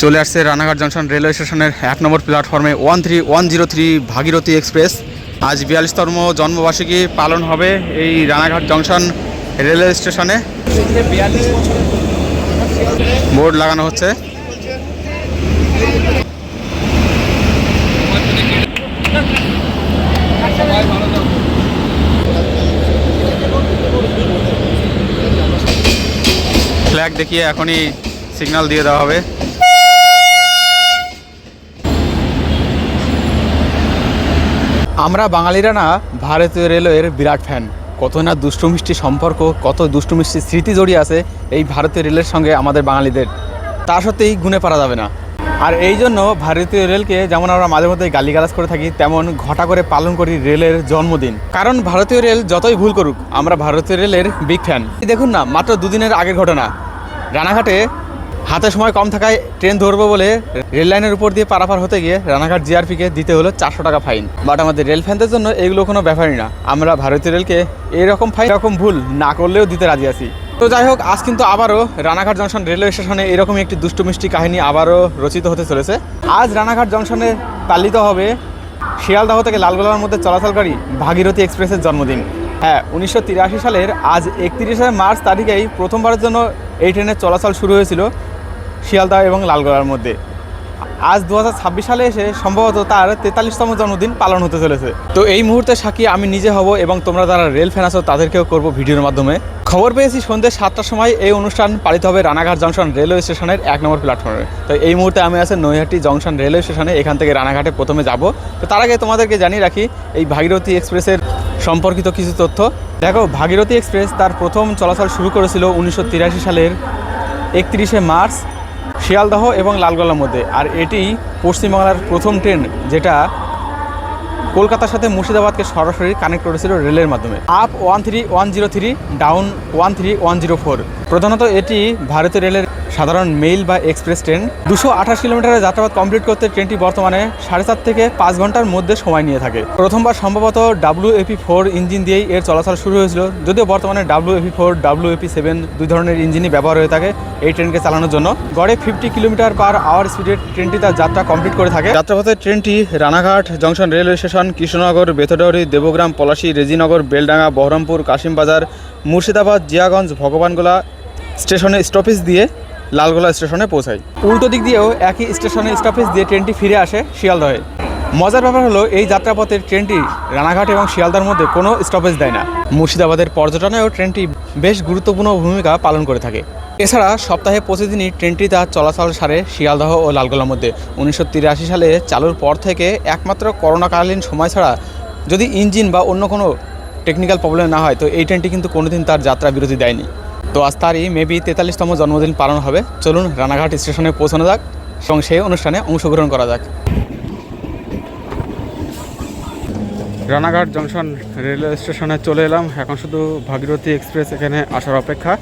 চলে আসছে Ranaghat junction railway স্টেশনের 1 নম্বর প্ল্যাটফর্মে 13103 ভাগীরথী এক্সপ্রেস। আজ 42তম জন্মবার্ষিকী পালন হবে এই রানাঘাট জংশন রেলওয়ে স্টেশনে। বোর্ড লাগানো হচ্ছে। ফ্ল্যাগ দেখিয়ে এখনই সিগন্যাল দিয়ে দেওয়া হবে। আমরা বাঙালিরা না ভারতীয় রেলওয়ের বিরাট ফ্যান। কত না দুষ্টু মিষ্টি সম্পর্ক, কত দুষ্টু মিষ্টি স্মৃতি জড়িয়ে আছে এই ভারতীয় রেলের সঙ্গে আমাদের বাঙালিদের, তা সত্যিই গুণে পারা যাবে না। আর এই জন্য ভারতীয় রেলকে যেমন আমরা মাঝে মধ্যে গালিগালাজ করে থাকি, তেমন ঘটা করে পালন করি রেলের জন্মদিন। কারণ ভারতীয় রেল যতই ভুল করুক, আমরা ভারতীয় রেলের বিগ ফ্যান। দেখুন না, মাত্র দুদিনের আগের ঘটনা, রানাঘাটে হাতে সময় কম থাকায় ট্রেন ধরবো বলে রেল লাইনের উপর দিয়ে পারাপার হতে গিয়ে রানাঘাট জিআরপিকে দিতে হলো 400 টাকা ফাইন। বাট আমাদের রেল ফ্যানদের জন্য এগুলো কোনো ব্যাপারই না। আমরা ভারতীয় রেলকে এরকম ফাইন, এরকম ভুল না করলেও দিতে রাজি আছি। তো যাই হোক, আজ কিন্তু আবারও রানাঘাট জংশন রেলওয়ে স্টেশনে এরকমই একটি দুষ্টু মিষ্টি কাহিনী আবারও রচিত হতে চলেছে। আজ রানাঘাট জংশনে পালিত হবে শিয়ালদহ থেকে লালগোলার মধ্যে চলাচলকারী ভাগীরথী এক্সপ্রেসের জন্মদিন। হ্যাঁ, 1983 সালের আজ 31শে মার্চ তারিখেই প্রথমবারের জন্য এই ট্রেনের চলাচল শুরু হয়েছিল শিয়ালদহ এবং লালগোলার মধ্যে। আজ 2026 সালে এসে সম্ভবত তার 43তম জন্মদিন পালন হতে চলেছে। তো এই মুহূর্তে সাক্ষী আমি নিজে হব, এবং তোমরা যারা রেল ফ্যান আছো তাদেরকেও করব ভিডিওর মাধ্যমে। খবর পেয়েছি সন্ধ্যে 7টার সময় এই অনুষ্ঠান পালিত হবে রানাঘাট জংশন রেলওয়ে স্টেশনের 1 নম্বর প্ল্যাটফর্মে। তো এই মুহূর্তে আমি আছি নৈহাটি জংশন রেলওয়ে স্টেশনে। এখান থেকে রানাঘাটে প্রথমে যাব। তো তার আগে তোমাদেরকে জানিয়ে রাখি এই ভাগীরথী এক্সপ্রেসের সম্পর্কিত কিছু তথ্য। দেখো, ভাগীরথী এক্সপ্রেস তার প্রথম চলাচল শুরু করেছিল 1983 সালের 31শে মার্চ শিয়ালদহ এবং লালগোলার মধ্যে। আর এটি পশ্চিমবাংলার প্রথম ট্রেন যেটা কলকাতার সাথে মুর্শিদাবাদকে সরাসরি কানেক্ট করেছিল রেলের মাধ্যমে। Up 13103, down 13104। প্রধানত এটি ভারতীয় রেলের সাধারণ মেইল বা এক্সপ্রেস ট্রেন। 228 কিলোমিটারের যাত্রাপথ কমপ্লিট করতে ট্রেনটি বর্তমানে 4.5 থেকে 5 ঘন্টার মধ্যে সময় নিয়ে থাকে। প্রথমবার সম্ভবত WAP4 ইঞ্জিন দিয়েই এর চলাচল শুরু হয়েছিল, যদিও বর্তমানে WAP4, WAP7 দুই ধরনের ইঞ্জিনই ব্যবহার হয়ে থাকে এই ট্রেনকে চালানোর জন্য। গড়ে 50 কিলোমিটার পার আওয়ার স্পিডে ট্রেনটি তার যাত্রা কমপ্লিট করে থাকে। যাত্রাপথে ট্রেনটি Ranaghat junction railway station, Krishnanagar, Bethuadahari, Debagram, Palashi, Rejinagar, Beldanga, Baharampur, Kasimbazar, Murshidabad, Jiaganj, Bhagwangola স্টেশনে স্টপেজ দিয়ে লালগোলা স্টেশনে পৌঁছায়। উল্টো দিক দিয়েও একই স্টেশনে স্টপেজ দিয়ে ট্রেনটি ফিরে আসে শিয়ালদহে। মজার ব্যাপার হলো এই যাত্রাপথের ট্রেনটি রানাঘাট এবং শিয়ালদার মধ্যে কোনো স্টপেজ দেয় না। মুর্শিদাবাদের পর্যটনেও ট্রেনটি বেশ গুরুত্বপূর্ণ ভূমিকা পালন করে থাকে। এছাড়া সপ্তাহে প্রতিদিনই ট্রেনটি তার চলাচল সারে শিয়ালদহ ও লালগোলার মধ্যে। 1983 সালে চালুর পর থেকে একমাত্র করোনাকালীন সময় ছাড়া যদি ইঞ্জিন বা অন্য কোনো টেকনিক্যাল প্রবলেম না হয়, তো এই ট্রেনটি কিন্তু কোনোদিন তার যাত্রা বিরতি দেয়নি। তো আজ তারই মেবি 43তম জন্মদিন পালন হবে। চলুন রানাঘাট স্টেশনে পৌঁছানো যাক এবং সেই অনুষ্ঠানে অংশগ্রহণ করা যাক। রানাঘাট জংশন রেলওয়ে স্টেশনে চলে এলাম। এখন শুধু ভাগীরথী এক্সপ্রেস এখানে আসার অপেক্ষা।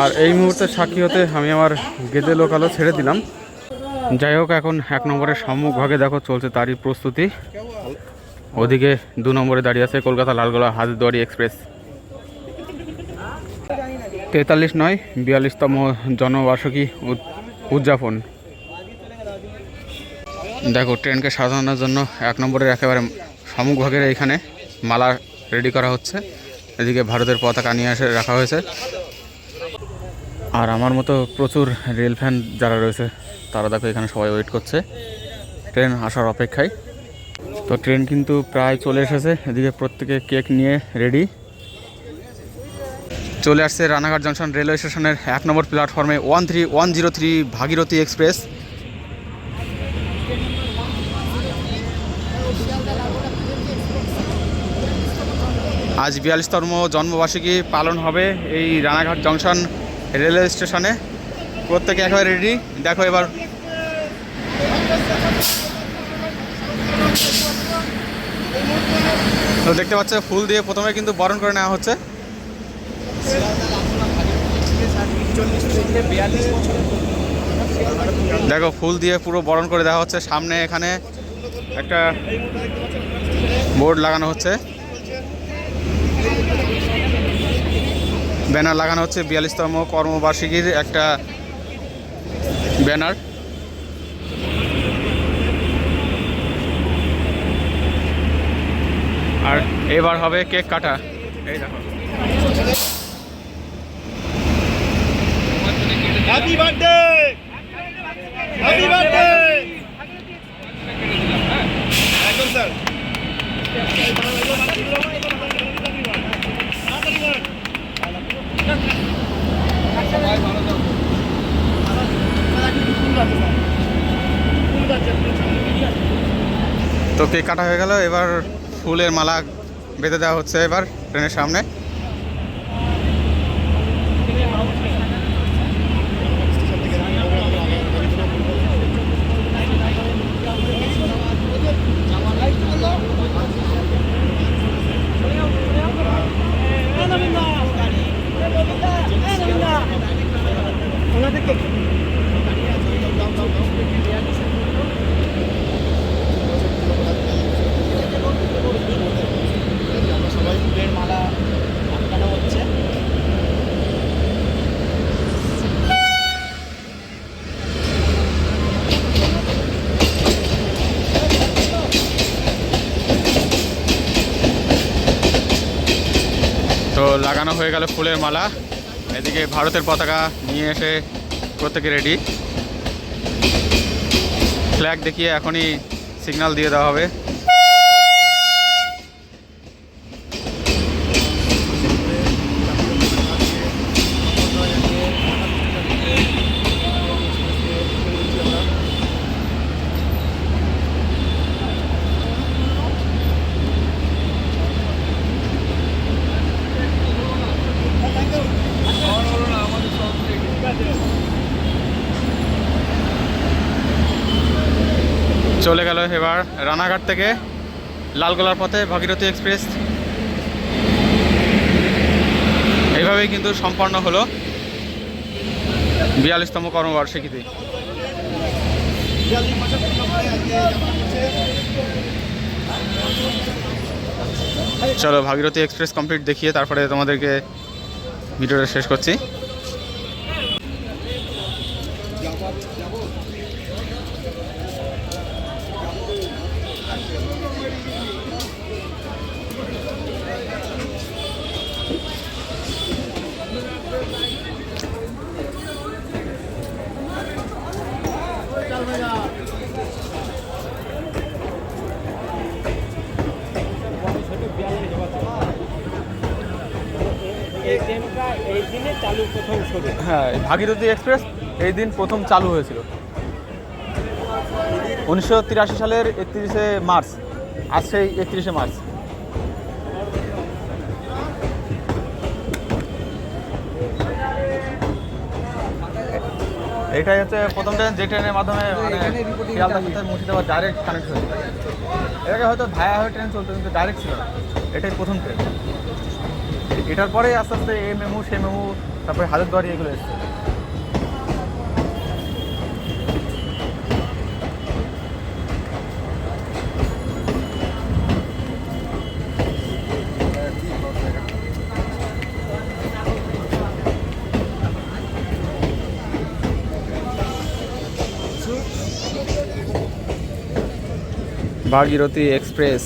আর এই মুহূর্তে সাক্ষী হতে আমি আমার গেদে লোকালও ছেড়ে দিলাম। যাই হোক, এখন 1 নম্বরের সম্মুখভাগে দেখো চলছে তারই প্রস্তুতি। ওদিকে 2 নম্বরে দাঁড়িয়ে আছে কলকাতা লালগোলা হাজারদুয়ারি এক্সপ্রেস। 43 নয়, 42তম জন্মবার্ষিকী উদযাপন। দেখো, ট্রেনকে সাজানোর জন্য 1 নম্বরের একেবারে সম্মুখভাগের এইখানে মালা রেডি করা হচ্ছে। এদিকে ভারতের পতাকা নিয়ে এসে রাখা হয়েছে। আর আমার মতো প্রচুর রেল ফ্যান যারা রয়েছে তারা দেখো এখানে সবাই ওয়েট করছে ট্রেন আসার অপেক্ষায়। তো ট্রেন কিন্তু প্রায় চলে এসেছে। এদিকে প্রত্যেকে কেক নিয়ে রেডি। চলে আসছে রানাঘাট জংশন রেলওয়ে স্টেশনের 1 নম্বর প্ল্যাটফর্মে 13103 ভাগীরথী এক্সপ্রেস। আজ 42তম জন্মবার্ষিকী পালন হবে এই রানাঘাট জংশন রেলওয়ে স্টেশনে। প্রত্যেকে একেবারে রেডি। দেখো এবার তো দেখতে পাচ্ছ ফুল দিয়ে প্রথমে কিন্তু বরণ করে নেওয়া হচ্ছে। দেখো ফুল দিয়ে পুরো বরণ করে দেওয়া হচ্ছে। সামনে এখানে একটা বোর্ড লাগানো হচ্ছে, ব্যানার লাগানো হচ্ছে 42তম কর্মবার্ষিকীর একটা ব্যানার। আর এবার হবে কেক কাটা। এই দেখো, হ্যাপি বার্থডে, হ্যাপি বার্থডে। একদম স্যার। তো কেক কাটা হয়ে গেল, এবার ফুলের মালা বেঁধে দেওয়া হচ্ছে এবার ট্রেনের সামনে। তো লাগানো হয়ে গেল ফুলের মালা। এদিকে ভারতের পতাকা নিয়ে এসে প্রত্যেকে রেডি। ফ্ল্যাগ দেখিয়ে এখনই সিগন্যাল দিয়ে দেওয়া হবে। চলে গেল এবার রানাঘাট থেকে লালগোলার পথে ভাগীরথী এক্সপ্রেস। এইভাবেই কিন্তু সম্পন্ন হলো 42তম কর্মবার্ষিকীতে। চলো ভাগীরথী এক্সপ্রেস কমপ্লিট দেখিয়ে তারপরে তোমাদেরকে ভিডিওটা শেষ করছি। হ্যাঁ, ভাগীরথী এক্সপ্রেস এই দিন প্রথম চালু হয়েছিল 1983 সালের 31শে মার্চ। আজ সেই 31শে মার্চ। এটাই হচ্ছে প্রথম ট্রেন, যে ট্রেনের মাধ্যমে শিয়ালদা সাথে মুর্শিদাবাদ ডাইরেক্ট কানেক্ট হয়েছে। এর আগে হয়তো ভায়া হয়ে ট্রেন চলতো, কিন্তু ডাইরেক্ট ছিল না। এটাই প্রথম ট্রেন। এটার পরেই আস্তে আস্তে এ মেমু, সে মেমু, তারপরে হাজারদুয়ারি এগুলো এসছে। ভাগীরথী এক্সপ্রেস।